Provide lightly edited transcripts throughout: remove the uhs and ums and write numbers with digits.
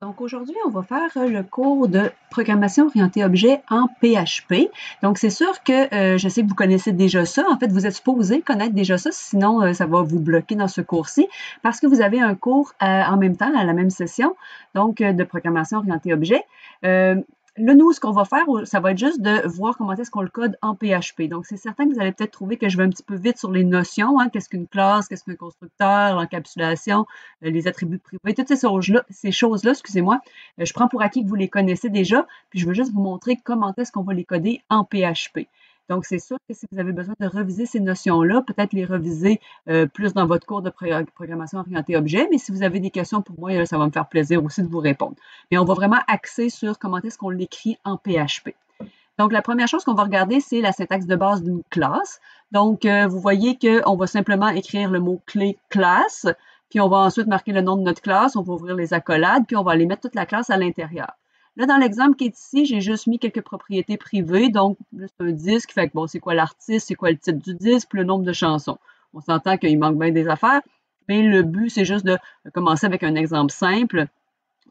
Donc aujourd'hui, on va faire le cours de programmation orientée objet en PHP. Donc c'est sûr que je sais que vous connaissez déjà ça. En fait, vous êtes supposé connaître déjà ça, sinon ça va vous bloquer dans ce cours-ci parce que vous avez un cours en même temps, à la même session, donc de programmation orientée objet. Là, nous, ce qu'on va faire, ça va être juste de voir comment est-ce qu'on le code en PHP. Donc, c'est certain que vous allez peut-être trouver que je vais un petit peu vite sur les notions, hein, qu'est-ce qu'une classe, qu'est-ce qu'un constructeur, l'encapsulation, les attributs privés, toutes ces choses-là, excusez-moi, je prends pour acquis que vous les connaissez déjà, puis je veux juste vous montrer comment est-ce qu'on va les coder en PHP. Donc, c'est sûr que si vous avez besoin de reviser ces notions-là, peut-être les reviser plus dans votre cours de programmation orientée objet, mais si vous avez des questions pour moi, ça va me faire plaisir aussi de vous répondre. Mais on va vraiment axer sur comment est-ce qu'on l'écrit en PHP. Donc, la première chose qu'on va regarder, c'est la syntaxe de base d'une classe. Donc, vous voyez qu'on va simplement écrire le mot-clé « classe », puis on va ensuite marquer le nom de notre classe, on va ouvrir les accolades, puis on va aller mettre toute la classe à l'intérieur. Là, dans l'exemple qui est ici, j'ai juste mis quelques propriétés privées, donc juste un disque, fait que bon, c'est quoi l'artiste, c'est quoi le titre du disque, puis le nombre de chansons. On s'entend qu'il manque bien des affaires, mais le but, c'est juste de commencer avec un exemple simple,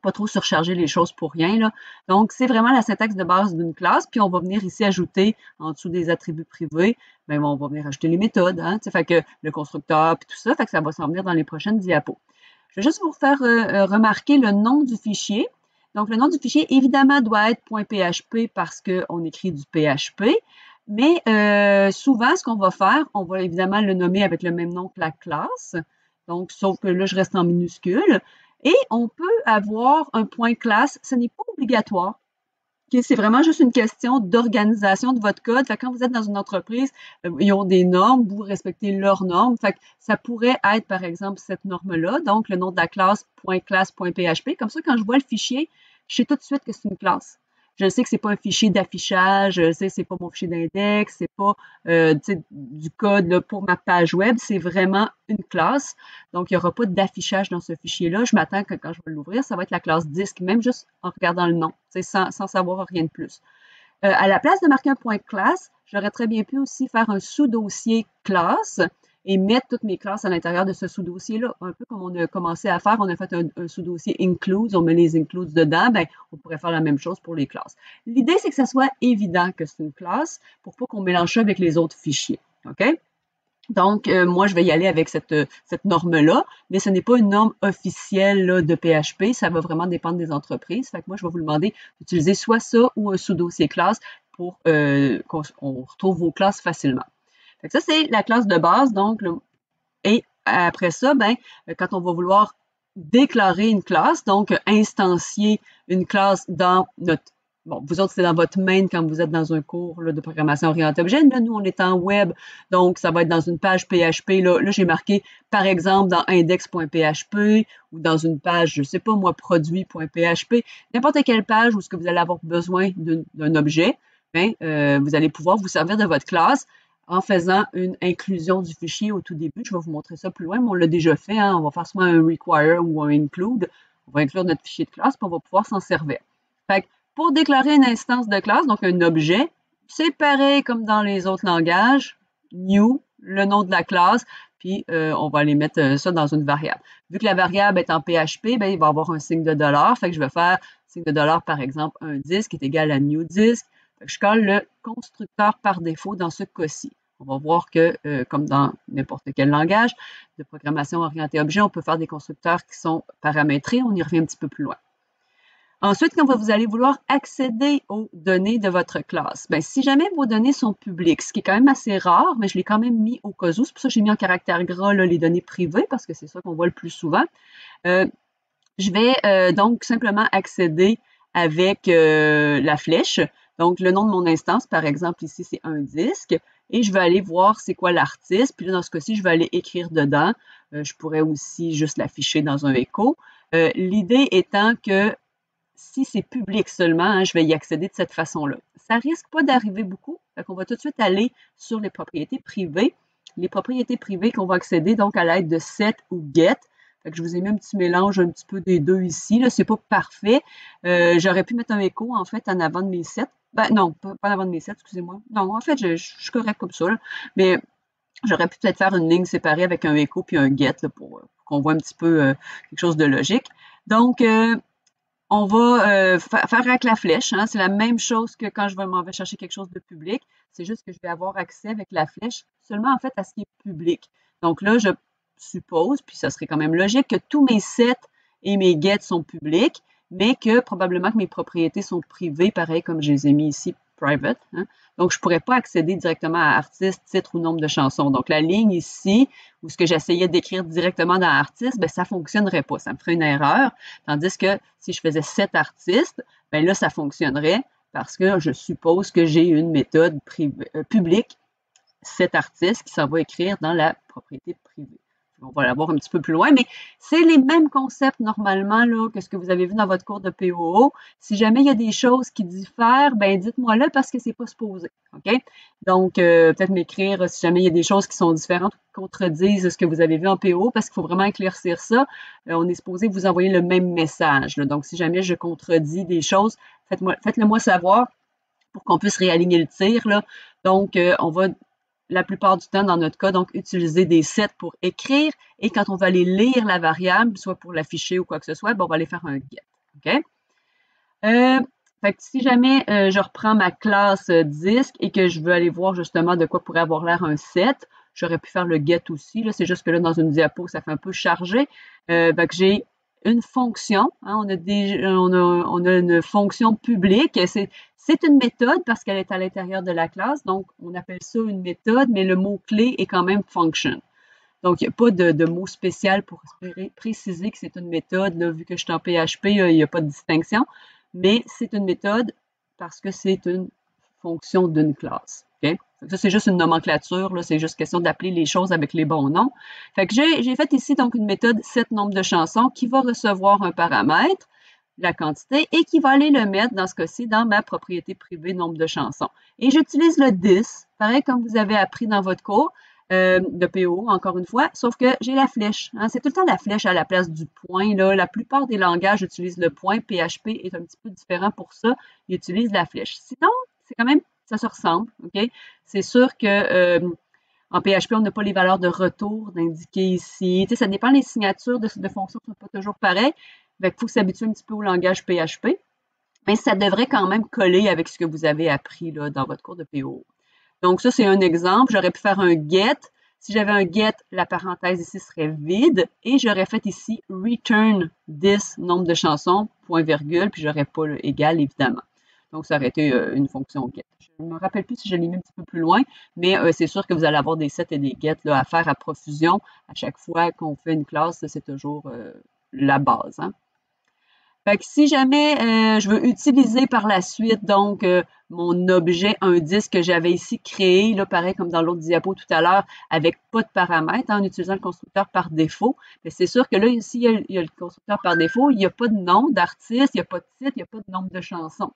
pas trop surcharger les choses pour rien, là. Donc, c'est vraiment la syntaxe de base d'une classe, puis on va venir ici ajouter, en dessous des attributs privés, bien, on va venir ajouter les méthodes, hein, fait que le constructeur, puis tout ça, fait que ça va s'en venir dans les prochaines diapos. Je vais juste vous faire remarquer le nom du fichier. Donc, le nom du fichier, évidemment, doit être .php parce qu'on écrit du PHP. Mais souvent, ce qu'on va faire, on va évidemment le nommer avec le même nom que la classe. Donc, sauf que là, je reste en minuscule. Et on peut avoir un point classe. Ce n'est pas obligatoire. C'est vraiment juste une question d'organisation de votre code. Fait que quand vous êtes dans une entreprise, ils ont des normes, vous respectez leurs normes. Fait que ça pourrait être, par exemple, cette norme-là. Donc, le nom de la classe, .classe.php. Comme ça, quand je vois le fichier, je sais tout de suite que c'est une classe. Je sais que c'est pas un fichier d'affichage, je sais que c'est pas mon fichier d'index, c'est pas du code là, pour ma page web, c'est vraiment une classe. Donc, il n'y aura pas d'affichage dans ce fichier-là. Je m'attends que quand je vais l'ouvrir, ça va être la classe disque, même juste en regardant le nom, sans savoir rien de plus. À la place de marquer un point classe, j'aurais très bien pu aussi faire un sous-dossier classe et mettre toutes mes classes à l'intérieur de ce sous-dossier-là. Un peu comme on a commencé à faire, on a fait un sous-dossier includes, on met les includes dedans, ben, on pourrait faire la même chose pour les classes. L'idée, c'est que ça soit évident que c'est une classe pour pas qu'on mélange ça avec les autres fichiers. OK? Donc, moi, je vais y aller avec cette norme-là, mais ce n'est pas une norme officielle là, de PHP, ça va vraiment dépendre des entreprises. Fait que moi, je vais vous demander d'utiliser soit ça ou un sous-dossier classe pour qu'on retrouve vos classes facilement. Fait que ça, c'est la classe de base. Donc, et après ça, ben, quand on va vouloir déclarer une classe, donc instancier une classe dans notre... Bon, vous autres, c'est dans votre main quand vous êtes dans un cours là, de programmation orientée objet. Là, nous, on est en web, donc ça va être dans une page PHP. Là, j'ai marqué, par exemple, dans index.php ou dans une page, je ne sais pas moi, produit.php, n'importe quelle page où ce que vous allez avoir besoin d'un objet, ben, vous allez pouvoir vous servir de votre classe en faisant une inclusion du fichier au tout début. Je vais vous montrer ça plus loin, mais on l'a déjà fait. Hein? On va faire soit un require ou un include. On va inclure notre fichier de classe, puis on va pouvoir s'en servir. Fait que pour déclarer une instance de classe, donc un objet, c'est pareil comme dans les autres langages. New, le nom de la classe, puis on va aller mettre ça dans une variable. Vu que la variable est en PHP, ben, il va y avoir un signe de $. Fait que je vais faire signe de $, par exemple, un disque est égal à new disque. Je colle le constructeur par défaut dans ce cas-ci. On va voir que, comme dans n'importe quel langage de programmation orientée objet, on peut faire des constructeurs qui sont paramétrés. On y revient un petit peu plus loin. Ensuite, quand vous allez vouloir accéder aux données de votre classe, bien, si jamais vos données sont publiques, ce qui est quand même assez rare, mais je l'ai quand même mis au cas où, c'est pour ça que j'ai mis en caractère gras là, les données privées, parce que c'est ça qu'on voit le plus souvent. Je vais donc simplement accéder avec la flèche. Donc, le nom de mon instance, par exemple, ici, c'est un disque. Et je vais aller voir c'est quoi l'artiste. Puis là, dans ce cas-ci, je vais aller écrire dedans. Je pourrais aussi juste l'afficher dans un écho. L'idée étant que si c'est public seulement, hein, je vais y accéder de cette façon-là. Ça risque pas d'arriver beaucoup. Fait qu'on va tout de suite aller sur les propriétés privées. Les propriétés privées qu'on va accéder donc à l'aide de set ou get. Fait que je vous ai mis un petit mélange un petit peu des deux ici. Là, c'est pas parfait. J'aurais pu mettre un écho, en fait, en avant de mes sets. Ben non, pas en avant de mes sets, excusez-moi. Non, en fait, je suis correct comme ça. Là. Mais j'aurais pu peut-être faire une ligne séparée avec un écho puis un get là, pour qu'on voit un petit peu quelque chose de logique. Donc, on va faire avec la flèche. Hein, c'est la même chose que quand je m'en vais chercher quelque chose de public. C'est juste que je vais avoir accès avec la flèche seulement en fait à ce qui est public. Donc là, je suppose, puis ça serait quand même logique, que tous mes sets et mes gets sont publics, mais que probablement que mes propriétés sont privées, pareil comme je les ai mis ici, private. Hein. Donc, je ne pourrais pas accéder directement à artiste, titre ou nombre de chansons. Donc, la ligne ici, où ce que j'essayais d'écrire directement dans artiste, ben, ça ne fonctionnerait pas. Ça me ferait une erreur. Tandis que si je faisais 7 artistes, ben là, ça fonctionnerait parce que je suppose que j'ai une méthode publique, 7 artistes qui s'en va écrire dans la propriété privée. On va la voir un petit peu plus loin, mais c'est les mêmes concepts normalement là, que ce que vous avez vu dans votre cours de POO. Si jamais il y a des choses qui diffèrent, ben dites-moi là parce que c'est pas supposé. OK? Donc, peut-être m'écrire si jamais il y a des choses qui sont différentes ou qui contredisent ce que vous avez vu en PO, parce qu'il faut vraiment éclaircir ça. On est supposé vous envoyer le même message. Là. Donc, si jamais je contredis des choses, faites-le moi savoir pour qu'on puisse réaligner le tir. Là. Donc, on va la plupart du temps, dans notre cas, donc utiliser des sets pour écrire et quand on va aller lire la variable, soit pour l'afficher ou quoi que ce soit, ben, on va aller faire un get. OK? Fait que si jamais je reprends ma classe disque et que je veux aller voir justement de quoi pourrait avoir l'air un set, j'aurais pu faire le get aussi. C'est juste que là, dans une diapo, ça fait un peu chargé. Fait que j'ai une fonction. Hein, on a une fonction publique. C'est une méthode parce qu'elle est à l'intérieur de la classe. Donc, on appelle ça une méthode, mais le mot-clé est quand même function. Donc, il n'y a pas de mot spécial pour préciser que c'est une méthode. Là, vu que je suis en PHP, il n'y a pas de distinction. Mais c'est une méthode parce que c'est une fonction d'une classe. Okay? Ça, c'est juste une nomenclature. C'est juste question d'appeler les choses avec les bons noms. Fait que j'ai fait ici donc une méthode set nombre de chansons qui va recevoir un paramètre, la quantité, et qui va aller le mettre, dans ce cas-ci, dans ma propriété privée nombre de chansons. Et j'utilise le this, pareil comme vous avez appris dans votre cours de PO, encore une fois, sauf que j'ai la flèche. Hein, c'est tout le temps la flèche à la place du point. Là. La plupart des langages utilisent le point. PHP est un petit peu différent pour ça. Il utilise la flèche. Sinon, c'est quand même, ça se ressemble. Okay? C'est sûr que en PHP, on n'a pas les valeurs de retour d'indiquer ici. Tu sais, ça dépend des signatures de fonctions ne sont pas toujours pareilles. Il faut s'habituer un petit peu au langage PHP. Mais ça devrait quand même coller avec ce que vous avez appris là, dans votre cours de PO. Donc, ça, c'est un exemple. J'aurais pu faire un get. Si j'avais un get, la parenthèse ici serait vide. Et j'aurais fait ici return this nombre de chansons, point virgule, puis j'aurais pas le égal, évidemment. Donc, ça aurait été une fonction get. Je ne me rappelle plus si je l'ai mis un petit peu plus loin, mais c'est sûr que vous allez avoir des sets et des get là, à faire à profusion. À chaque fois qu'on fait une classe, c'est toujours la base. Hein? Fait que si jamais je veux utiliser par la suite donc mon objet indice que j'avais ici créé, là, pareil comme dans l'autre diapo tout à l'heure, avec pas de paramètres, hein, en utilisant le constructeur par défaut, c'est sûr que là, ici, il y a le constructeur par défaut, il n'y a pas de nom d'artiste, il n'y a pas de titre, il n'y a pas de nombre de chansons.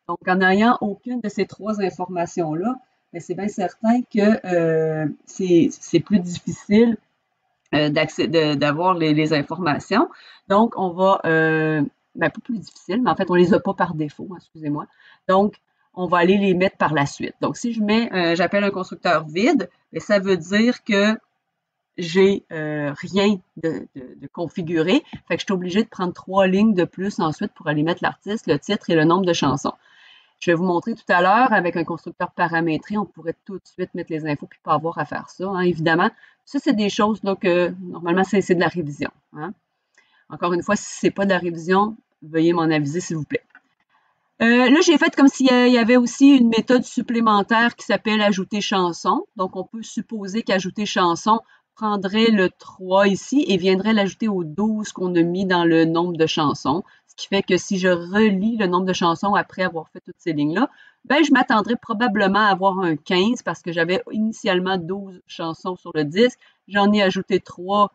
Donc, en n'ayant aucune de ces trois informations-là, c'est bien certain que c'est plus difficile d'avoir les informations. Donc, on va pas plus difficile, mais en fait, on les a pas par défaut, excusez-moi. Donc, on va aller les mettre par la suite. Donc, si je mets, j'appelle un constructeur vide, ça veut dire que j'ai rien de configuré. Fait que je suis obligée de prendre 3 lignes de plus ensuite pour aller mettre l'artiste, le titre et le nombre de chansons. Je vais vous montrer tout à l'heure, avec un constructeur paramétré, on pourrait tout de suite mettre les infos puis pas avoir à faire ça, hein, évidemment. Ça, c'est des choses là, que, normalement, c'est de la révision. Hein. Encore une fois, si ce n'est pas de la révision, veuillez m'en aviser, s'il vous plaît. Là, j'ai fait comme s'il y avait aussi une méthode supplémentaire qui s'appelle ajouter chanson. Donc, on peut supposer qu'ajouter chanson prendrait le 3 ici et viendrait l'ajouter au 12 qu'on a mis dans le nombre de chansons. Ce qui fait que si je relis le nombre de chansons après avoir fait toutes ces lignes-là, ben, je m'attendrais probablement à avoir un 15 parce que j'avais initialement 12 chansons sur le disque. J'en ai ajouté 3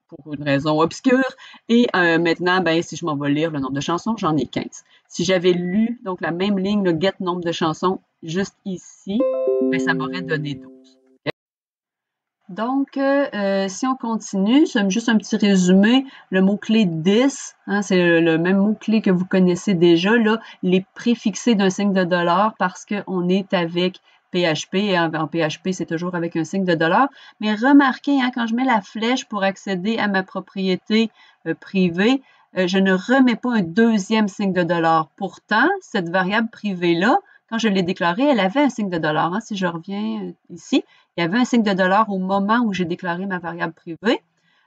pour une raison obscure. Et maintenant, ben, si je m'en vais lire le nombre de chansons, j'en ai 15. Si j'avais lu donc la même ligne, le get nombre de chansons, juste ici, ben, ça m'aurait donné 12. Okay? Donc, si on continue, c'est juste un petit résumé. Le mot-clé this, hein, c'est le même mot-clé que vous connaissez déjà. Là, il est préfixé d'un signe de dollar parce qu'on est avec PHP, et en PHP, c'est toujours avec un signe de dollar. Mais remarquez, hein, quand je mets la flèche pour accéder à ma propriété privée, je ne remets pas un deuxième signe de dollar. Pourtant, cette variable privée-là, quand je l'ai déclarée, elle avait un signe de dollar. Hein. Si je reviens ici, il y avait un signe de dollar au moment où j'ai déclaré ma variable privée.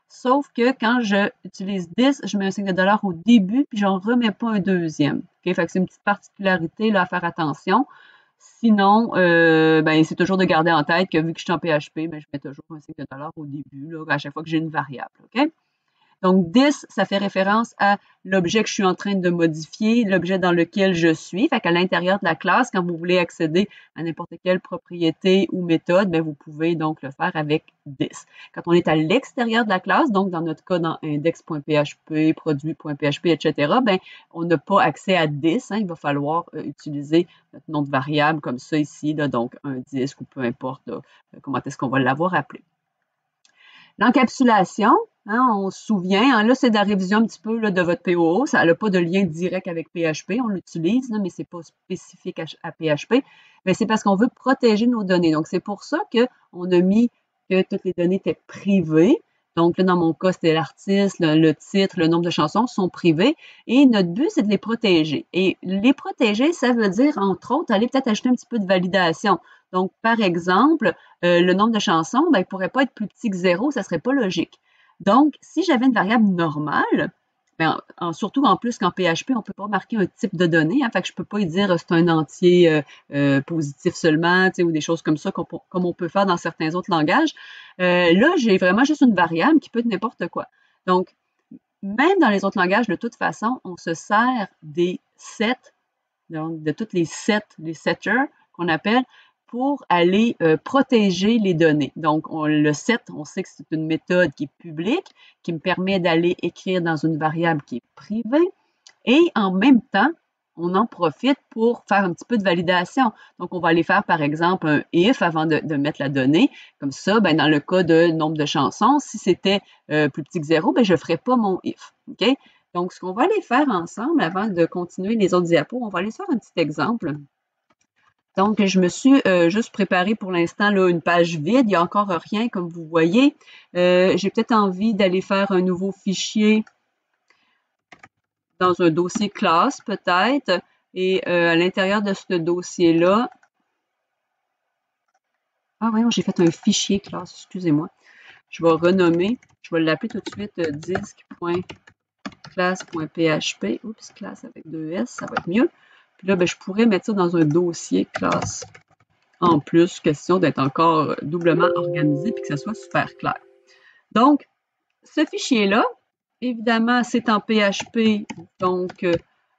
Sauf que quand j'utilise this, je mets un signe de dollar au début, puis j'en remets pas un deuxième. Okay? Fait que c'est une petite particularité là, à faire attention. Sinon, ben, c'est toujours de garder en tête que vu que je suis en PHP, ben, je mets toujours un signe de dollar au début, là, à chaque fois que j'ai une variable. OK? Donc, this, ça fait référence à l'objet que je suis en train de modifier, l'objet dans lequel je suis. Fait qu'à l'intérieur de la classe, quand vous voulez accéder à n'importe quelle propriété ou méthode, bien, vous pouvez donc le faire avec this. Quand on est à l'extérieur de la classe, donc dans notre cas dans index.php, produit.php, etc., bien, on n'a pas accès à this. Hein, il va falloir utiliser notre nom de variable comme ça ici, là, donc un disque ou peu importe là, comment est-ce qu'on va l'avoir appelé. L'encapsulation, hein, on se souvient, hein, là c'est de la révision un petit peu là, de votre POO, ça n'a pas de lien direct avec PHP, on l'utilise, mais ce n'est pas spécifique à PHP, mais c'est parce qu'on veut protéger nos données. Donc c'est pour ça qu'on a mis que toutes les données étaient privées. Donc là, dans mon cas, c'était l'artiste, le titre, le nombre de chansons sont privés et notre but, c'est de les protéger. Et les protéger, ça veut dire, entre autres, aller peut-être ajouter un petit peu de validation. Donc, par exemple, le nombre de chansons, ben, il ne pourrait pas être plus petit que 0, ça ne serait pas logique. Donc, si j'avais une variable normale, ben, surtout en plus qu'en PHP, on ne peut pas marquer un type de données, hein, fait que je ne peux pas y dire c'est un entier positif seulement, ou des choses comme ça, comme on peut faire dans certains autres langages. Là, j'ai vraiment juste une variable qui peut être n'importe quoi. Donc, même dans les autres langages, de toute façon, on se sert des sets, donc de toutes les sets, les setters qu'on appelle, pour aller protéger les données. Donc, le set, on sait que c'est une méthode qui est publique, qui me permet d'aller écrire dans une variable qui est privée. Et en même temps, on en profite pour faire un petit peu de validation. Donc, on va aller faire, par exemple, un if avant de mettre la donnée. Comme ça, ben, dans le cas de nombre de chansons, si c'était plus petit que 0, ben, je ne ferai pas mon if. OK? Donc, ce qu'on va aller faire ensemble, avant de continuer les autres diapos, on va aller faire un petit exemple. Donc, je me suis juste préparé pour l'instant une page vide. Il n'y a encore rien, comme vous voyez. J'ai peut-être envie d'aller faire un nouveau fichier dans un dossier classe, peut-être. Et à l'intérieur de ce dossier-là... Ah oui, j'ai fait un fichier classe, excusez-moi. Je vais renommer, je vais l'appeler tout de suite disque.classe.php. Oups, classe avec 2 S, ça va être mieux. Puis là, ben, je pourrais mettre ça dans un dossier classe. En plus, question d'être encore doublement organisé puis que ça soit super clair. Donc, ce fichier-là, évidemment, c'est en PHP, donc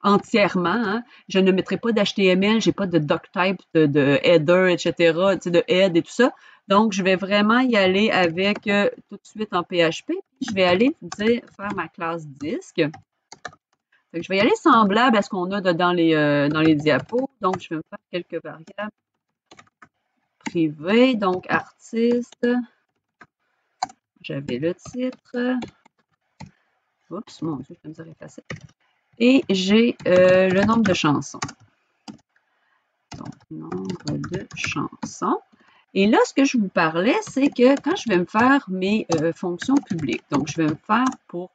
entièrement. Hein. Je ne mettrai pas d'HTML, je n'ai pas de doctype, de header, etc., de head et tout ça. Donc, je vais vraiment y aller avec tout de suite en PHP. Puis je vais aller faire ma classe disque. Donc, je vais y aller semblable à ce qu'on a dans les diapos. Donc, je vais me faire quelques variables. Privé, donc artiste. J'avais le titre. Oups, mon Dieu, je vais me effacer. Et j'ai le nombre de chansons. Donc, nombre de chansons. Et là, ce que je vous parlais, c'est que quand je vais me faire mes fonctions publiques, donc je vais me faire pour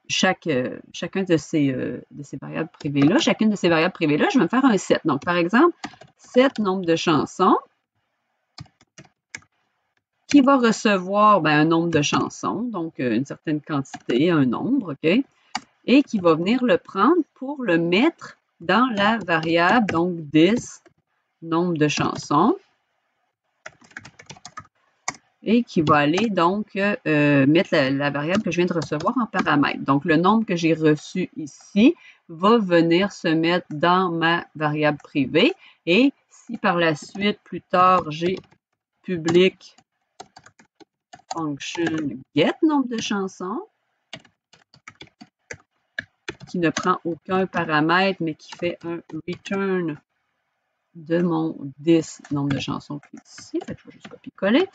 chacun de ces variables privées-là, chacune de ces variables privées-là, je vais me faire un set. Donc, par exemple, set nombre de chansons, qui va recevoir un nombre de chansons, donc une certaine quantité, un nombre, OK? Et qui va venir le prendre pour le mettre dans la variable, donc this, nombre de chansons, et qui va aller donc mettre la variable que je viens de recevoir en paramètre. Donc, le nombre que j'ai reçu ici va venir se mettre dans ma variable privée. Et si par la suite, plus tard, j'ai public function get nombre de chansons, qui ne prend aucun paramètre, mais qui fait un return de mon this nombre de chansons qui est ici. Fait que je vais juste copier-coller.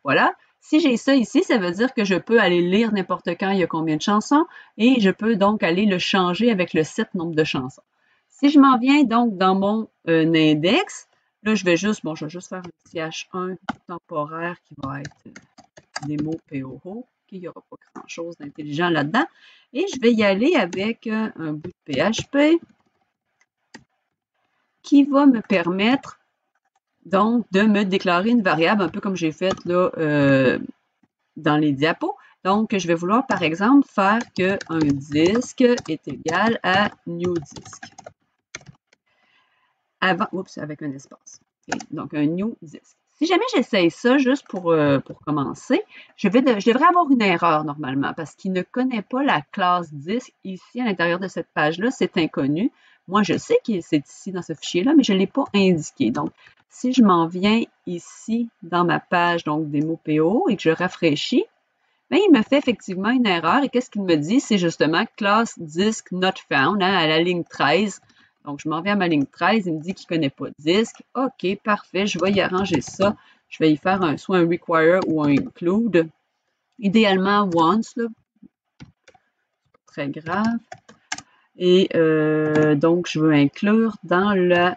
Voilà. Si j'ai ça ici, ça veut dire que je peux aller lire n'importe quand il y a combien de chansons et je peux donc aller le changer avec le set nombre de chansons. Si je m'en viens donc dans mon index, là, je vais juste faire un petit H1 temporaire qui va être démo POO. Il n'y aura pas grand-chose d'intelligent là-dedans. Et je vais y aller avec un bout de PHP qui va me permettre donc de me déclarer une variable, un peu comme j'ai fait là dans les diapos. Donc, je vais vouloir, par exemple, faire qu'un disque est égal à new disque. Avant, oups, avec un espace. Okay. Donc, un new disque. Si jamais j'essaye ça juste pour commencer, je devrais avoir une erreur normalement parce qu'il ne connaît pas la classe disque ici à l'intérieur de cette page-là. C'est inconnu. Moi, je sais que c'est ici dans ce fichier-là, mais je ne l'ai pas indiqué. Donc, si je m'en viens ici dans ma page donc démo PO et que je rafraîchis, bien, il me fait effectivement une erreur. Et qu'est-ce qu'il me dit? C'est justement classe disque not found à la ligne 13. Donc, je m'en vais à ma ligne 13. Il me dit qu'il ne connaît pas disque. OK, parfait. Je vais y arranger ça. Je vais y faire soit un require ou un include. Idéalement, once, là. Très grave. Et donc, je veux inclure dans le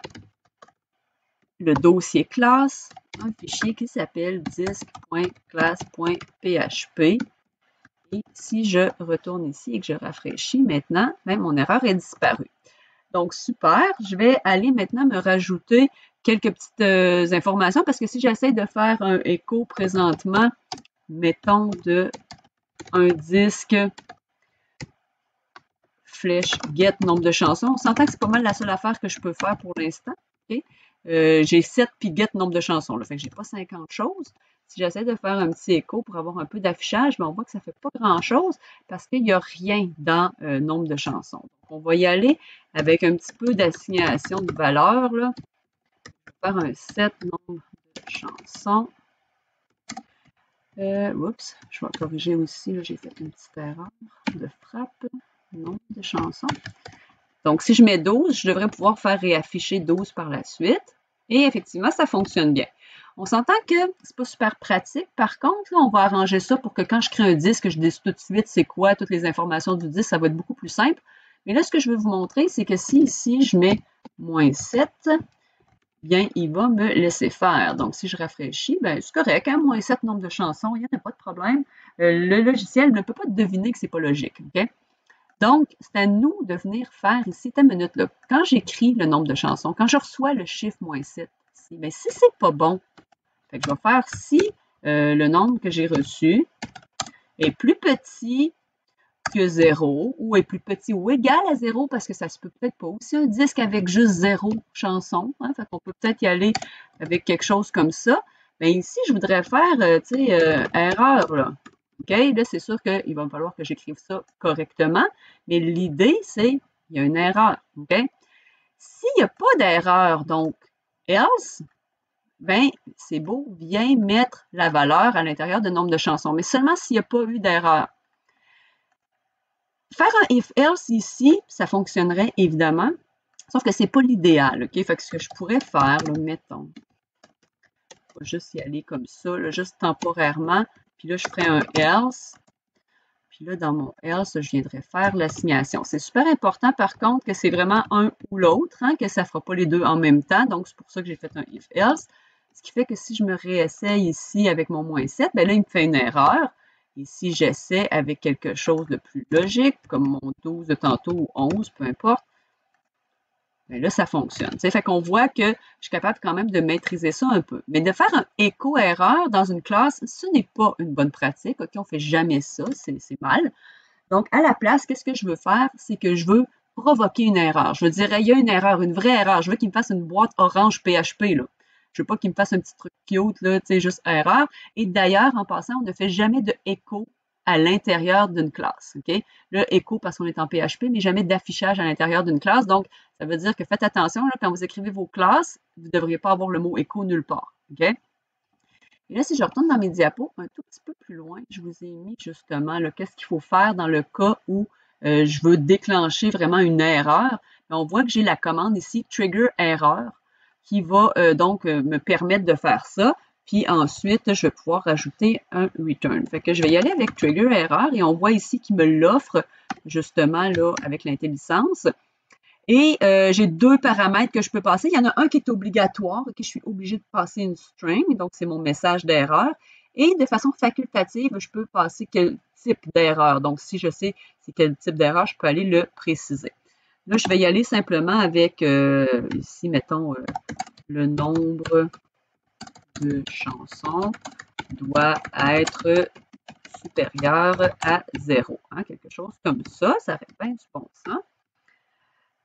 dossier classe un fichier qui s'appelle disque.classe.php. Et si je retourne ici et que je rafraîchis maintenant, bien, mon erreur est disparue. Donc, super. Je vais aller maintenant me rajouter quelques petites informations parce que si j'essaie de faire un écho présentement, mettons de un disque flèche get nombre de chansons, on s'entend que c'est pas mal la seule affaire que je peux faire pour l'instant. Okay? J'ai 7 puis get nombre de chansons. Là, fait que j'ai pas 50 choses. Si j'essaie de faire un petit écho pour avoir un peu d'affichage, on voit que ça ne fait pas grand-chose parce qu'il n'y a rien dans nombre de chansons. Donc, on va y aller avec un petit peu d'assignation de valeur. Là. Je vais faire un set nombre de chansons. Oups, je vais corriger aussi. J'ai fait une petite erreur de frappe. Nombre de chansons. Donc, si je mets 12, je devrais pouvoir faire réafficher 12 par la suite. Et effectivement, ça fonctionne bien. On s'entend que c'est pas super pratique. Par contre, là, on va arranger ça pour que quand je crée un disque, je dise tout de suite c'est quoi, toutes les informations du disque, ça va être beaucoup plus simple. Mais là, ce que je veux vous montrer, c'est que si ici, je mets -7, bien, il va me laisser faire. Donc, si je rafraîchis, bien, c'est correct, hein? -7 nombre de chansons, il n'y a pas de problème. Le logiciel ne peut pas deviner que c'est pas logique. OK? Donc, c'est à nous de venir faire ici, ta minute là. Quand j'écris le nombre de chansons, quand je reçois le chiffre -7 ici, bien, si c'est pas bon, fait que je vais faire si le nombre que j'ai reçu est plus petit que 0 ou est plus petit ou égal à 0 parce que ça se peut peut-être pas. Aussi un disque avec juste 0 chanson, hein, fait qu'on peut peut-être y aller avec quelque chose comme ça. Bien ici, je voudrais faire, tu sais, erreur, là. OK? Là, c'est sûr qu'il va me falloir que j'écrive ça correctement, mais l'idée, c'est il y a une erreur. OK? S'il n'y a pas d'erreur, donc else, ben c'est beau, viens mettre la valeur à l'intérieur de nombre de chansons, mais seulement s'il n'y a pas eu d'erreur. Faire un if-else ici, ça fonctionnerait évidemment, sauf que ce n'est pas l'idéal. OK? Fait que ce que je pourrais faire, là, mettons, je vais juste y aller comme ça, là, juste temporairement, puis là, je ferai un else. Puis là, dans mon else, je viendrai faire l'assignation. C'est super important, par contre, que c'est vraiment un ou l'autre, hein, que ça ne fera pas les deux en même temps. Donc, c'est pour ça que j'ai fait un if-else. Ce qui fait que si je me réessaye ici avec mon -7, bien là, il me fait une erreur. Et si j'essaie avec quelque chose de plus logique, comme mon 12 de tantôt ou 11, peu importe, bien là, ça fonctionne. T'sais, fait qu'on voit que je suis capable quand même de maîtriser ça un peu. Mais de faire un écho-erreur dans une classe, ce n'est pas une bonne pratique. OK, on ne fait jamais ça, c'est mal. Donc, à la place, qu'est-ce que je veux faire? C'est que je veux provoquer une erreur. Je veux dire, il y a une erreur, une vraie erreur. Je veux qu'il me fasse une boîte orange PHP, là. Je veux pas qu'il me fasse un petit truc cute, là, tu sais, juste erreur. Et d'ailleurs, en passant, on ne fait jamais de écho à l'intérieur d'une classe, OK? Là, écho parce qu'on est en PHP, mais jamais d'affichage à l'intérieur d'une classe. Donc, ça veut dire que faites attention, là, quand vous écrivez vos classes, vous ne devriez pas avoir le mot écho nulle part, OK? Et là, si je retourne dans mes diapos, un tout petit peu plus loin, je vous ai mis justement qu'est-ce qu'il faut faire dans le cas où je veux déclencher vraiment une erreur. Et on voit que j'ai la commande ici, trigger error, qui va donc me permettre de faire ça. Puis ensuite, je vais pouvoir rajouter un return. Fait que je vais y aller avec trigger error et on voit ici qu'il me l'offre justement là avec l'intelligence. Et j'ai deux paramètres que je peux passer. Il y en a un qui est obligatoire, que je suis obligée de passer une string, donc c'est mon message d'erreur. Et de façon facultative, je peux passer quel type d'erreur. Donc, si je sais c'est quel type d'erreur, je peux aller le préciser. Là, je vais y aller simplement avec, ici, mettons, le nombre de chansons doit être supérieur à 0. Hein, quelque chose comme ça fait bien du bon sens.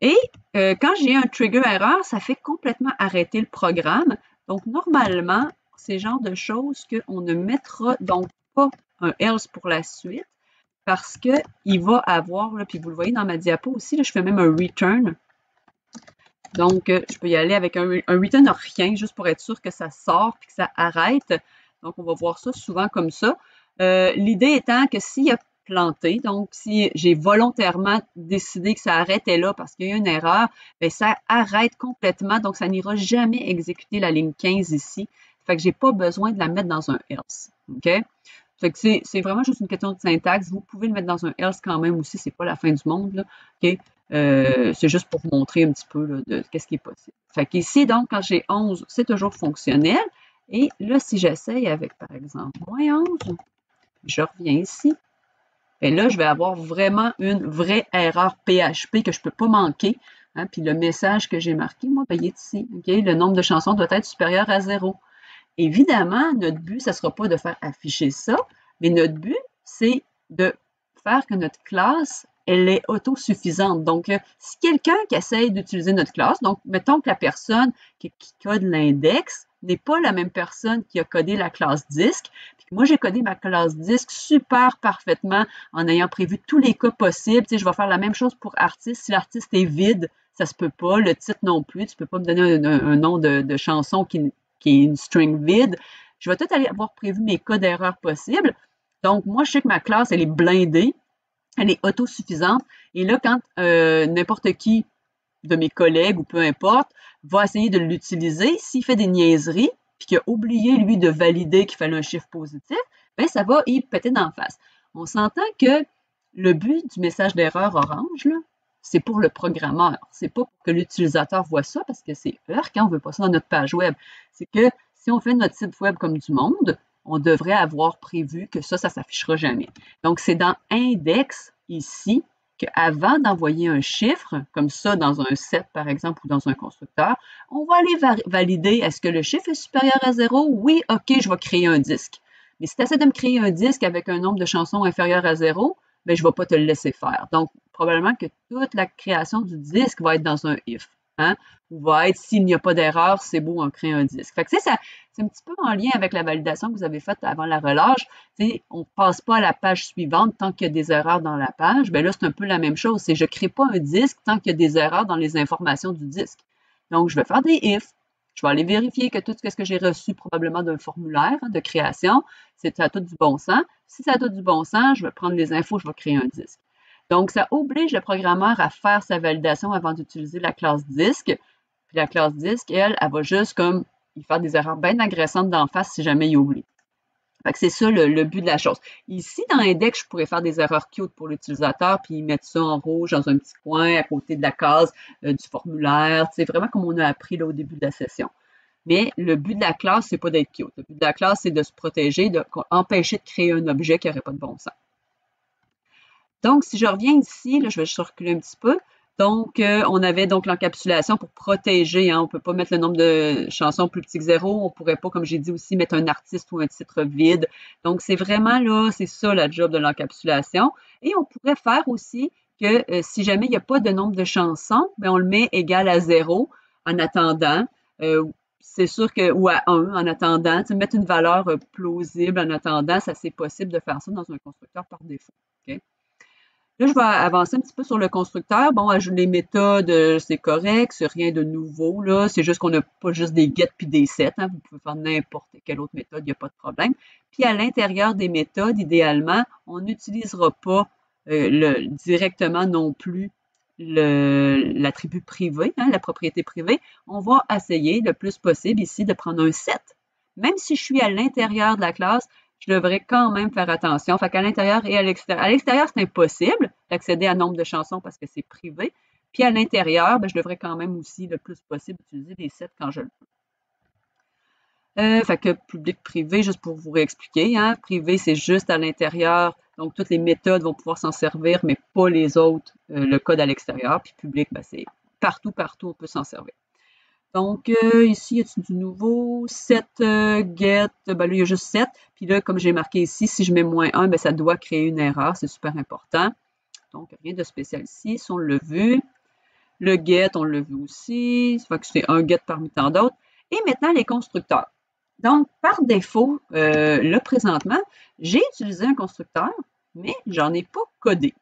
Et quand j'ai un trigger erreur, ça fait complètement arrêter le programme. Donc, normalement, c'est le genre de choses qu'on ne mettra donc pas un else pour la suite parce qu'il va avoir, là, puis vous le voyez dans ma diapo aussi, là, je fais même un return. Donc, je peux y aller avec un return à rien, juste pour être sûr que ça sort puis que ça arrête. Donc, on va voir ça souvent comme ça. L'idée étant que s'il y a planté, donc si j'ai volontairement décidé que ça arrêtait là parce qu'il y a une erreur, bien, ça arrête complètement, donc ça n'ira jamais exécuter la ligne 15 ici. Fait que j'ai pas besoin de la mettre dans un else. OK? Fait que c'est vraiment juste une question de syntaxe. Vous pouvez le mettre dans un else quand même aussi, c'est pas la fin du monde, là. OK? C'est juste pour vous montrer un petit peu là, de qu'est-ce qui est possible. Fait qu'ici, donc, quand j'ai 11, c'est toujours fonctionnel. Et là, si j'essaye avec, par exemple, moins 11, je reviens ici. Et là, je vais avoir vraiment une vraie erreur PHP que je ne peux pas manquer. Hein, puis le message que j'ai marqué, moi, ben, il est ici. Okay? Le nombre de chansons doit être supérieur à 0. Évidemment, notre but, ça ne sera pas de faire afficher ça, mais notre but, c'est de faire que notre classe, elle est autosuffisante. Donc, si quelqu'un qui essaye d'utiliser notre classe, donc mettons que la personne qui code l'index n'est pas la même personne qui a codé la classe disque, puis que moi, j'ai codé ma classe disque super parfaitement en ayant prévu tous les cas possibles. Tu sais, je vais faire la même chose pour artiste. Si l'artiste est vide, ça se peut pas. Le titre non plus. Tu peux pas me donner un nom de chanson qui est une string vide. Je vais tout aller avoir prévu mes cas d'erreur possibles. Donc, moi, je sais que ma classe, elle est blindée, elle est autosuffisante. Et là, quand n'importe qui de mes collègues ou peu importe va essayer de l'utiliser, s'il fait des niaiseries, puis qu'il a oublié, lui, de valider qu'il fallait un chiffre positif, bien, ça va y péter d'en face. On s'entend que le but du message d'erreur orange, là, c'est pour le programmeur. C'est pas pour que l'utilisateur voit ça parce que c'est heureux quand on veut pas ça dans notre page web. C'est que si on fait notre site web comme du monde, on devrait avoir prévu que ça s'affichera jamais. Donc, c'est dans Index, ici, qu'avant d'envoyer un chiffre, comme ça dans un set par exemple ou dans un constructeur, on va aller valider est-ce que le chiffre est supérieur à 0? Oui, OK, je vais créer un disque. Mais si tu essaies de me créer un disque avec un nombre de chansons inférieur à 0, bien, je ne vais pas te le laisser faire. Donc, probablement que toute la création du disque va être dans un if. Hein? Ou va être, s'il n'y a pas d'erreur, c'est beau, on crée un disque. Fait que, c'est un petit peu en lien avec la validation que vous avez faite avant la relâche. T'sais, on ne passe pas à la page suivante tant qu'il y a des erreurs dans la page. Bien là, c'est un peu la même chose. C'est je ne crée pas un disque tant qu'il y a des erreurs dans les informations du disque. Donc, je vais faire des ifs. Je vais aller vérifier que tout ce que j'ai reçu probablement d'un formulaire de création, ça a tout du bon sens. Si ça a tout du bon sens, je vais prendre les infos, je vais créer un disque. Donc, ça oblige le programmeur à faire sa validation avant d'utiliser la classe disque. Puis la classe disque, elle va juste comme il faire des erreurs bien agressantes d'en face si jamais il oublie. Fait que c'est ça le but de la chose. Ici, dans Index, je pourrais faire des erreurs cute pour l'utilisateur, puis mettre ça en rouge dans un petit coin à côté de la case du formulaire, c'est vraiment comme on a appris là, au début de la session. Mais le but de la classe, c'est pas d'être cute. Le but de la classe, c'est de se protéger, d'empêcher de créer un objet qui n'aurait pas de bon sens. Donc, si je reviens ici, là, je vais juste reculer un petit peu. Donc, on avait donc l'encapsulation pour protéger. Hein, on ne peut pas mettre le nombre de chansons plus petit que 0. On ne pourrait pas, comme j'ai dit aussi, mettre un artiste ou un titre vide. Donc, c'est vraiment là, c'est ça la job de l'encapsulation. Et on pourrait faire aussi que si jamais il n'y a pas de nombre de chansons, bien, on le met égal à 0 en attendant. C'est sûr que, ou à 1 en attendant. Mettre une valeur plausible en attendant, ça c'est possible de faire ça dans un constructeur par défaut. Okay? Là, je vais avancer un petit peu sur le constructeur. Bon, les méthodes, c'est correct, c'est rien de nouveau, là. C'est juste qu'on n'a pas juste des get puis des set. Hein. Vous pouvez faire n'importe quelle autre méthode, il n'y a pas de problème. Puis, à l'intérieur des méthodes, idéalement, on n'utilisera pas directement non plus l'attribut privé, hein, la propriété privée. On va essayer le plus possible ici de prendre un set. Même si je suis à l'intérieur de la classe, je devrais quand même faire attention. Fait qu'à l'intérieur et à l'extérieur. À l'extérieur, c'est impossible d'accéder à nombre de chansons parce que c'est privé. Puis à l'intérieur, ben, je devrais quand même aussi le plus possible utiliser des sets quand je le peux. Fait que public-privé, juste pour vous réexpliquer, hein, privé, c'est juste à l'intérieur. Donc, toutes les méthodes vont pouvoir s'en servir, mais pas les autres, le code à l'extérieur. Puis public, ben, c'est partout, partout, on peut s'en servir. Donc, ici, y a-t-il du nouveau? Set get, ben là, il y a juste 7. Puis là, comme j'ai marqué ici, si je mets -1, ben, ça doit créer une erreur. C'est super important. Donc, rien de spécial ici. Si on l'a vu. Le get, on l'a vu aussi. Ça fait que c'est un get parmi tant d'autres. Et maintenant, les constructeurs. Donc, par défaut, là, présentement, j'ai utilisé un constructeur, mais j'en ai pas codé.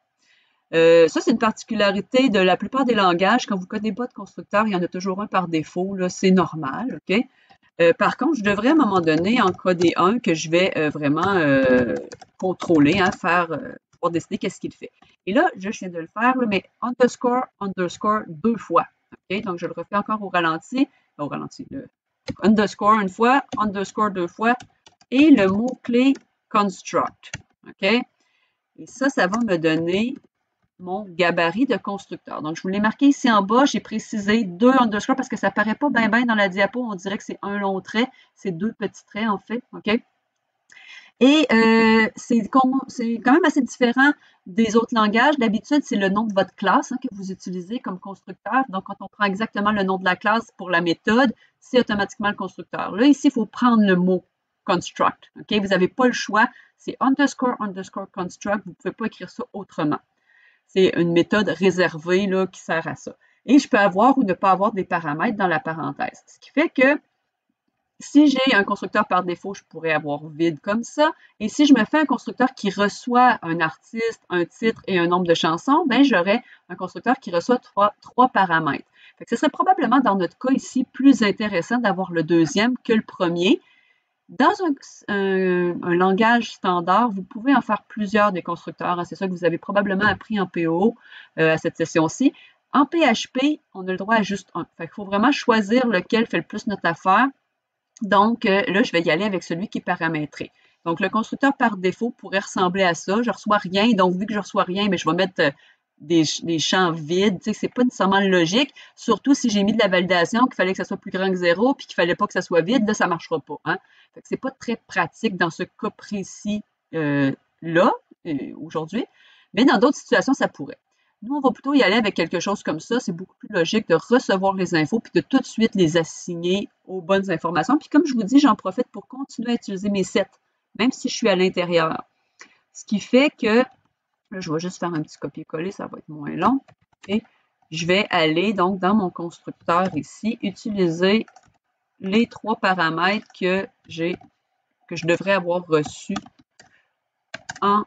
Ça, c'est une particularité de la plupart des langages. Quand vous ne codez pas de constructeur, il y en a toujours un par défaut. C'est normal, OK? Par contre, je devrais à un moment donné en coder un que je vais vraiment contrôler, hein, pour décider qu'est-ce qu'il fait. Et là, je viens de le faire, là, mais underscore, underscore 2 fois. OK? Donc, je le refais encore au ralenti, le underscore une fois, underscore 2 fois, et le mot-clé construct. OK? Et ça va me donner mon gabarit de constructeur. Donc, je vous l'ai marqué ici en bas. J'ai précisé 2 underscore parce que ça ne paraît pas bien dans la diapo. On dirait que c'est un long trait. C'est 2 petits traits, en fait. OK? Et c'est quand même assez différent des autres langages. D'habitude, c'est le nom de votre classe, hein, que vous utilisez comme constructeur. Donc, quand on prend exactement le nom de la classe pour la méthode, c'est automatiquement le constructeur. Là, ici, il faut prendre le mot construct. OK? Vous n'avez pas le choix. C'est underscore, underscore construct. Vous ne pouvez pas écrire ça autrement. C'est une méthode réservée là, qui sert à ça. Et je peux avoir ou ne pas avoir des paramètres dans la parenthèse. Ce qui fait que si j'ai un constructeur par défaut, je pourrais avoir vide comme ça. Et si je me fais un constructeur qui reçoit un artiste, un titre et un nombre de chansons, ben j'aurais un constructeur qui reçoit trois paramètres. Fait que ce serait probablement dans notre cas ici plus intéressant d'avoir le deuxième que le premier. Dans un langage standard, vous pouvez en faire plusieurs des constructeurs. Hein. C'est ça que vous avez probablement appris en PO à cette session-ci. En PHP, on a le droit à juste un. Fait qu'il faut vraiment choisir lequel fait le plus notre affaire. Donc, là, je vais y aller avec celui qui est paramétré. Donc, le constructeur par défaut pourrait ressembler à ça. Je ne reçois rien. Donc, vu que je ne reçois rien, mais je vais mettre des champs vides. Tu sais, c'est pas nécessairement logique. Surtout si j'ai mis de la validation, qu'il fallait que ça soit plus grand que 0, puis qu'il fallait pas que ça soit vide, là, ça marchera pas. Hein? Fait que c'est pas très pratique dans ce cas précis là, aujourd'hui. Mais dans d'autres situations, ça pourrait. Nous, on va plutôt y aller avec quelque chose comme ça. C'est beaucoup plus logique de recevoir les infos puis de tout de suite les assigner aux bonnes informations. Puis comme je vous dis, j'en profite pour continuer à utiliser mes sets, même si je suis à l'intérieur. Ce qui fait que, là, je vais juste faire un petit copier-coller, ça va être moins long. Et je vais aller donc dans mon constructeur ici, utiliser les 3 paramètres que je devrais avoir reçus dans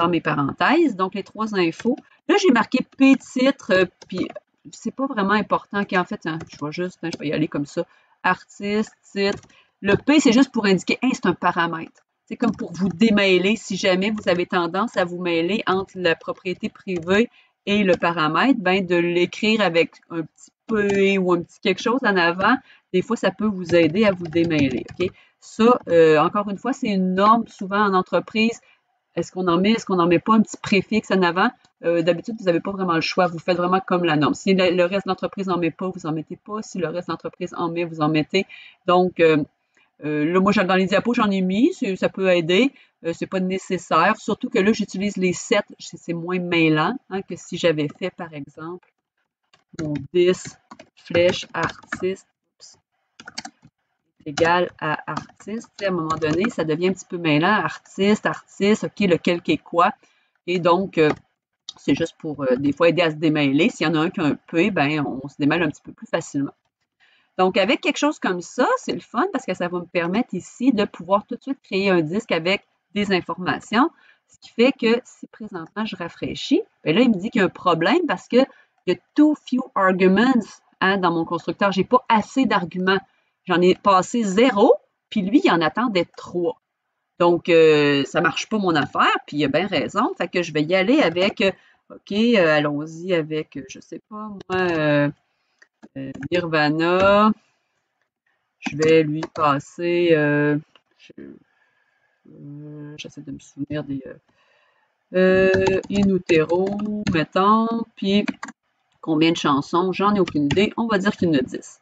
mes parenthèses. Donc, les 3 infos. Là, j'ai marqué P titre, puis c'est pas vraiment important qu'en fait, hein, je vais y aller comme ça. Artiste, titre. Le P, c'est juste pour indiquer, hey, c'est un paramètre. C'est comme pour vous démêler si jamais vous avez tendance à vous mêler entre la propriété privée et le paramètre, ben de l'écrire avec un petit P ou un petit quelque chose en avant. Des fois, ça peut vous aider à vous démêler. Okay? Ça, encore une fois, c'est une norme souvent en entreprise. Est-ce qu'on en met, est-ce qu'on n'en met pas un petit préfixe en avant? D'habitude, vous n'avez pas vraiment le choix. Vous faites vraiment comme la norme. Si le reste de l'entreprise n'en met pas, vous n'en mettez pas. Si le reste de l'entreprise en met, vous en mettez. Donc, là, moi, dans les diapos, j'en ai mis. Ça peut aider. C'est pas nécessaire. Surtout que là, j'utilise les 7. C'est moins mêlant hein, que si j'avais fait, par exemple, mon 10 flèche artiste égal à artiste. À un moment donné, ça devient un petit peu mêlant. Artiste, OK, lequel qui est quoi. Et donc, c'est juste pour des fois aider à se démêler. S'il y en a un qui a un P, ben, on se démêle un petit peu plus facilement. Donc, avec quelque chose comme ça, c'est le fun parce que ça va me permettre ici de pouvoir tout de suite créer un disque avec des informations. Ce qui fait que si présentement je rafraîchis, bien là, il me dit qu'il y a un problème parce qu'il y a too few arguments hein, dans mon constructeur. Je n'ai pas assez d'arguments. J'en ai passé 0, puis lui, il en attendait 3. Donc, ça ne marche pas mon affaire, puis il a bien raison. Fait que je vais y aller avec, OK, allons-y avec, je ne sais pas, moi, Nirvana. Je vais lui passer, j'essaie de me souvenir des In Utero, mettons, puis combien de chansons, j'en ai aucune idée. On va dire qu'il y en a 10.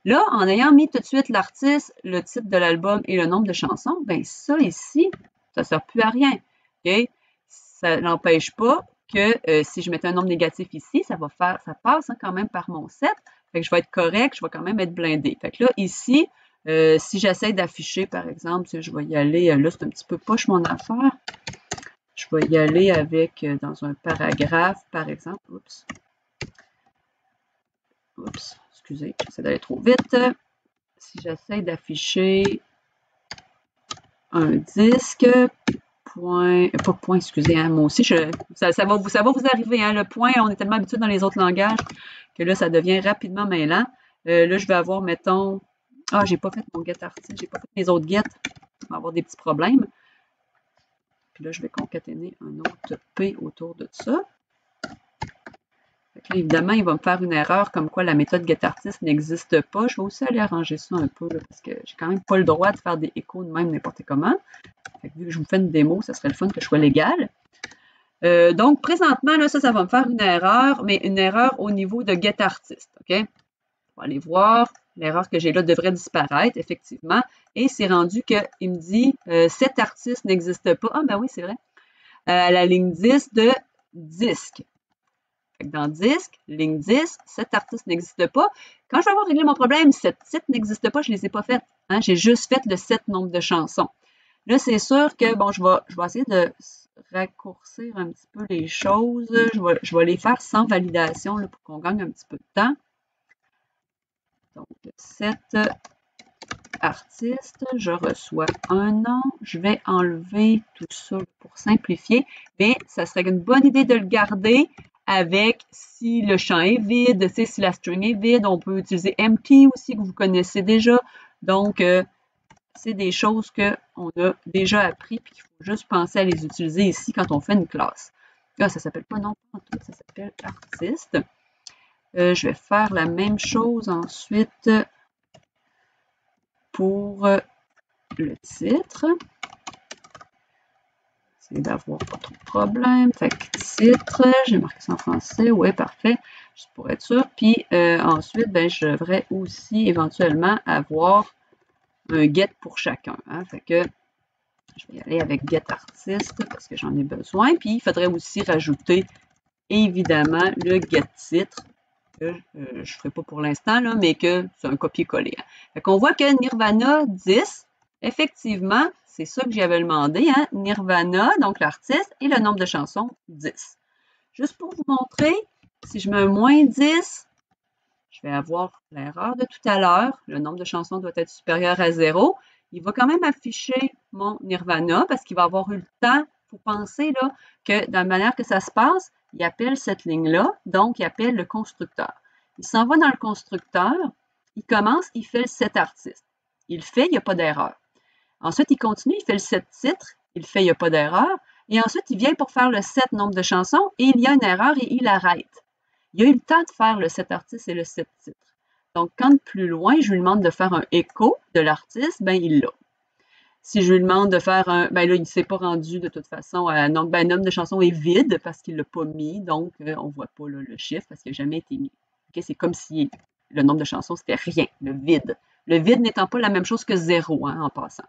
Là, en ayant mis tout de suite l'artiste, le titre de l'album et le nombre de chansons, ben ça ici, ça ne sert plus à rien. OK? Ça n'empêche pas que si je mettais un nombre négatif ici, ça passe hein, quand même par mon set. Fait que je vais être correct, je vais quand même être blindé. Fait que là, ici, si j'essaie d'afficher, par exemple, si je vais y aller, là, c'est un petit peu poche mon affaire. Je vais y aller avec, dans un paragraphe, par exemple. Oups. Oups, excusez, j'essaie d'aller trop vite. Si j'essaie d'afficher un disque, point, pas point, excusez, hein, moi aussi, ça va vous arriver, hein, le point, on est tellement habitué dans les autres langages que là, ça devient rapidement mêlant. Là, je vais avoir, mettons, j'ai pas fait mon get artiste, j'ai pas fait les autres get, on va avoir des petits problèmes. Puis là, je vais concaténer un autre P autour de ça. Là, évidemment, il va me faire une erreur comme quoi la méthode getArtist n'existe pas. Je vais aussi aller arranger ça un peu là, parce que j'ai quand même pas le droit de faire des échos de même n'importe comment. Fait que vu que je vous fais une démo, ça serait le fun que je sois légal. Donc, présentement, là, ça va me faire une erreur, mais une erreur au niveau de getArtist. OK? On va aller voir. L'erreur que j'ai là devrait disparaître, effectivement. Et c'est rendu qu'il me dit cet artiste n'existe pas. Ah, ben oui, c'est vrai. À la ligne 10 de disque. Fait que dans disque, ligne 10, cet artiste n'existe pas. Quand je vais avoir réglé mon problème, cet titre n'existe pas, je ne les ai pas faites. Hein? J'ai juste fait le 7 nombre de chansons. Là, c'est sûr que, bon, je vais essayer de raccourcir un petit peu les choses. Je vais les faire sans validation là, pour qu'on gagne un petit peu de temps. Donc, 7 artistes, je reçois un nom. Je vais enlever tout ça pour simplifier. Mais ça serait une bonne idée de le garder avec si le champ est vide, si la string est vide. On peut utiliser empty aussi, que vous connaissez déjà. Donc, c'est des choses qu'on a déjà appris et qu'il faut juste penser à les utiliser ici quand on fait une classe. Là, ça ne s'appelle pas non, ça s'appelle artiste. Je vais faire la même chose ensuite pour le titre. Essayer d'avoir pas trop de problème. Fait que titre, j'ai marqué ça en français. Oui, parfait. Juste pour être sûr. Puis ensuite, ben, je devrais aussi éventuellement avoir un get pour chacun. Hein. Fait que je vais y aller avec get artiste parce que j'en ai besoin. Puis il faudrait aussi rajouter évidemment le get titre que je ne ferai pas pour l'instant, mais que c'est un copier-coller. Hein. Fait qu'on voit que Nirvana 10, effectivement, c'est ça que j'avais demandé, hein? Nirvana, donc l'artiste, et le nombre de chansons, 10. Juste pour vous montrer, si je mets un moins 10, je vais avoir l'erreur de tout à l'heure. Le nombre de chansons doit être supérieur à 0. Il va quand même afficher mon Nirvana parce qu'il va avoir eu le temps. Il faut penser là, que de la manière que ça se passe, il appelle cette ligne-là, donc il appelle le constructeur. Il s'en va dans le constructeur, il commence, il fait le set artiste. Il le fait, il n'y a pas d'erreur. Ensuite, il continue, il fait le set titre, il le fait, il n'y a pas d'erreur. Et ensuite, il vient pour faire le set nombre de chansons et il y a une erreur et il arrête. Il a eu le temps de faire le set artiste et le set titre. Donc, quand plus loin, je lui demande de faire un écho de l'artiste, ben il l'a. Si je lui demande de faire un, ben là, il ne s'est pas rendu de toute façon. Donc, ben, nombre de chansons est vide parce qu'il ne l'a pas mis. Donc, on ne voit pas là, le chiffre parce qu'il n'a jamais été mis. Okay? C'est comme si le nombre de chansons, c'était rien, le vide. Le vide n'étant pas la même chose que 0, hein, en passant.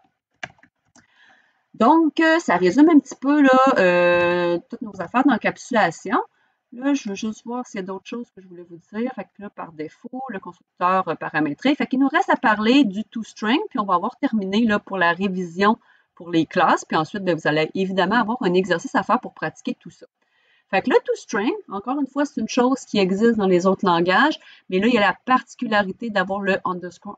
Donc, ça résume un petit peu là, toutes nos affaires d'encapsulation. Là, je veux juste voir s'il y a d'autres choses que je voulais vous dire. Fait que là, par défaut, le constructeur paramétré. Fait qu'il nous reste à parler du toString, puis on va avoir terminé là, pour la révision pour les classes. Puis ensuite, bien, vous allez évidemment avoir un exercice à faire pour pratiquer tout ça. Fait que le toString, encore une fois, c'est une chose qui existe dans les autres langages, mais là, il y a la particularité d'avoir le underscore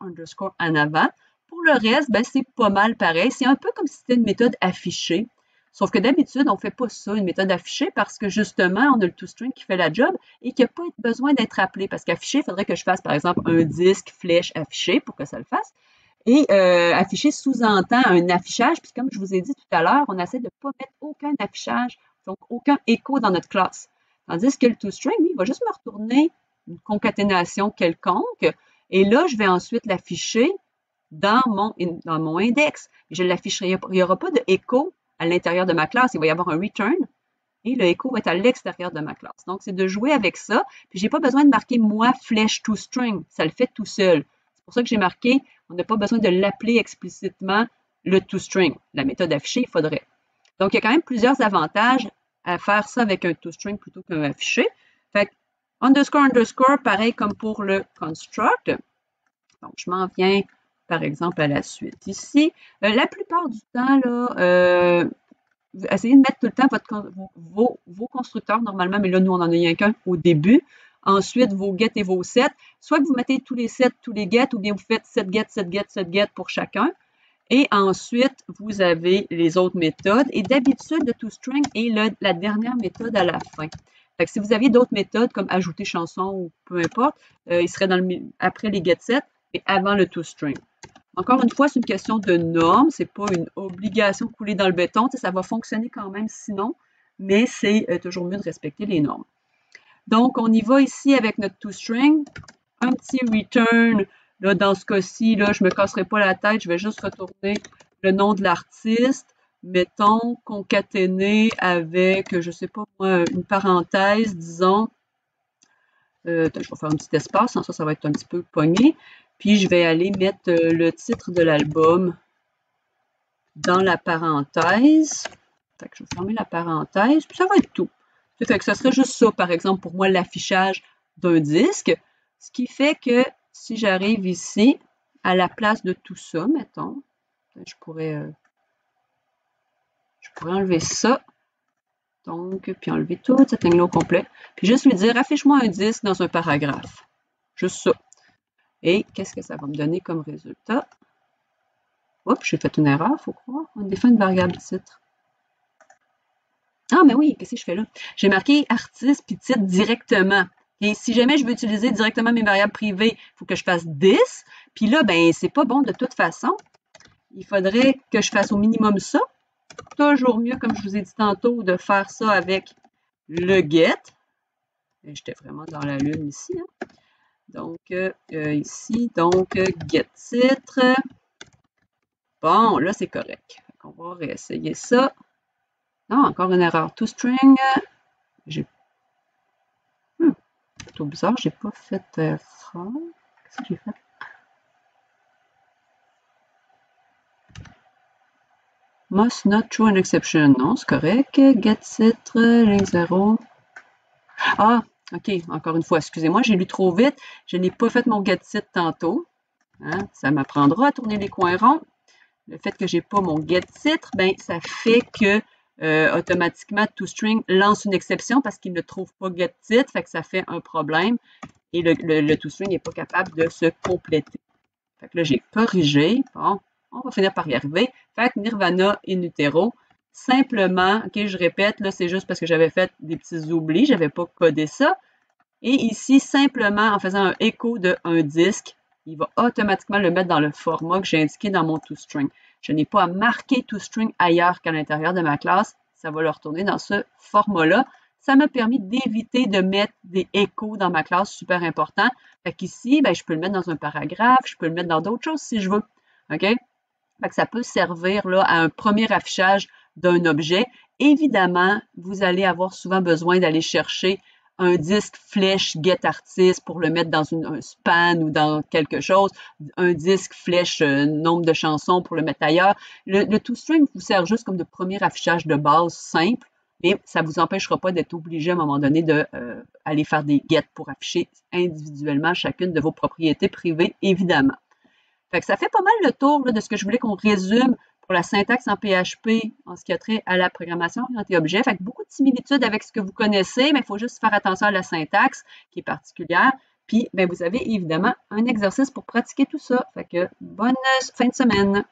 en avant. Pour le reste, ben, c'est pas mal pareil. C'est un peu comme si c'était une méthode affichée. Sauf que d'habitude, on ne fait pas ça, une méthode affichée, parce que justement, on a le toString qui fait la job et qui n'a pas besoin d'être appelé. Parce qu'affiché, il faudrait que je fasse, par exemple, un disque flèche affiché pour que ça le fasse. Et afficher sous-entend un affichage. Puis comme je vous ai dit tout à l'heure, on essaie de ne pas mettre aucun affichage, donc aucun écho dans notre classe. Tandis que le toString, lui, il va juste me retourner une concaténation quelconque. Et là, je vais ensuite l'afficher dans mon index. Je l'afficherai, il n'y aura pas de écho à l'intérieur de ma classe. Il va y avoir un return et le écho va être à l'extérieur de ma classe. Donc, c'est de jouer avec ça. Puis, je n'ai pas besoin de marquer moi flèche toString. Ça le fait tout seul. C'est pour ça que j'ai marqué, on n'a pas besoin de l'appeler explicitement le toString. La méthode affichée, il faudrait. Donc, il y a quand même plusieurs avantages à faire ça avec un toString plutôt qu'un affiché. Fait que underscore, pareil comme pour le construct. Donc, je m'en viens, par exemple, à la suite ici. La plupart du temps, là, essayez de mettre tout le temps vos constructeurs normalement, mais là, nous, on n'en a rien qu'un au début. Ensuite, vos get et vos set. Soit que vous mettez tous les set, tous les get, ou bien vous faites set get, set get, set get pour chacun. Et ensuite, vous avez les autres méthodes. Et d'habitude, le toString est la dernière méthode à la fin. Fait que si vous aviez d'autres méthodes, comme ajouter chanson ou peu importe, il serait après les get set et avant le toString. Encore une fois, c'est une question de norme. Ce n'est pas une obligation coulée dans le béton. Ça va fonctionner quand même sinon, mais c'est toujours mieux de respecter les normes. Donc, on y va ici avec notre toString. Un petit return. Là, dans ce cas-ci, là, je ne me casserai pas la tête. Je vais juste retourner le nom de l'artiste. Mettons, concaténé avec, je ne sais pas moi, une parenthèse, disons. Je vais faire un petit espace, sans ça va être un petit peu pogné. Puis, je vais aller mettre le titre de l'album dans la parenthèse. Fait que je vais fermer la parenthèse, puis ça va être tout. Fait que ça serait juste ça, par exemple, pour moi, l'affichage d'un disque. Ce qui fait que si j'arrive ici, à la place de tout ça, mettons, je pourrais enlever ça. Donc, puis enlever toute cette ligne-là au complet. Puis juste lui dire, affiche-moi un disque dans un paragraphe. Juste ça. Et qu'est-ce que ça va me donner comme résultat? Oups, j'ai fait une erreur, il faut croire. On défait une variable titre. Ah, mais oui, qu'est-ce que je fais là? J'ai marqué artiste puis titre directement. Et si jamais je veux utiliser directement mes variables privées, il faut que je fasse 10. Puis là, ben, c'est pas bon de toute façon. Il faudrait que je fasse au minimum ça. Toujours mieux, comme je vous ai dit tantôt, de faire ça avec le get. J'étais vraiment dans la lune ici. Hein? Donc, ici, donc, get titre. Bon, là, c'est correct. On va réessayer ça. Non, encore une erreur. toString. C'est plutôt bizarre, j'ai pas fait erreur. Qu'est-ce que j'ai fait? Must not throw an exception. Non, c'est correct. Get titre, ligne 0. Ah, ok, encore une fois, excusez-moi, j'ai lu trop vite. Je n'ai pas fait mon get titre tantôt. Hein? Ça m'apprendra à tourner les coins ronds. Le fait que j'ai pas mon get titre, ben, ça fait que automatiquement, toString lance une exception parce qu'il ne trouve pas get titre, fait que ça fait un problème. Et le toString n'est pas capable de se compléter. Fait que là, j'ai corrigé. Bon, on va finir par y arriver. Fait que Nirvana in utero. Simplement, ok, je répète, là, c'est juste parce que j'avais fait des petits oublis, je n'avais pas codé ça. Et ici, simplement, en faisant un écho de un disque, il va automatiquement le mettre dans le format que j'ai indiqué dans mon toString. Je n'ai pas à marquer toString ailleurs qu'à l'intérieur de ma classe. Ça va le retourner dans ce format-là. Ça m'a permis d'éviter de mettre des échos dans ma classe, super important. Fait qu'ici, ben, je peux le mettre dans un paragraphe, je peux le mettre dans d'autres choses si je veux. OK? Fait que ça peut servir là, à un premier affichage d'un objet. Évidemment, vous allez avoir souvent besoin d'aller chercher un disque flèche get artist pour le mettre dans un span ou dans quelque chose, un disque flèche nombre de chansons pour le mettre ailleurs. Le toString vous sert juste comme de premier affichage de base simple, mais ça ne vous empêchera pas d'être obligé à un moment donné d'aller faire des get pour afficher individuellement chacune de vos propriétés privées, évidemment. Fait que ça fait pas mal le tour là, de ce que je voulais qu'on résume pour la syntaxe en PHP en ce qui a trait à la programmation orientée objet. Fait que beaucoup de similitudes avec ce que vous connaissez, mais il faut juste faire attention à la syntaxe qui est particulière. Puis, ben, vous avez évidemment un exercice pour pratiquer tout ça. Fait que bonne fin de semaine!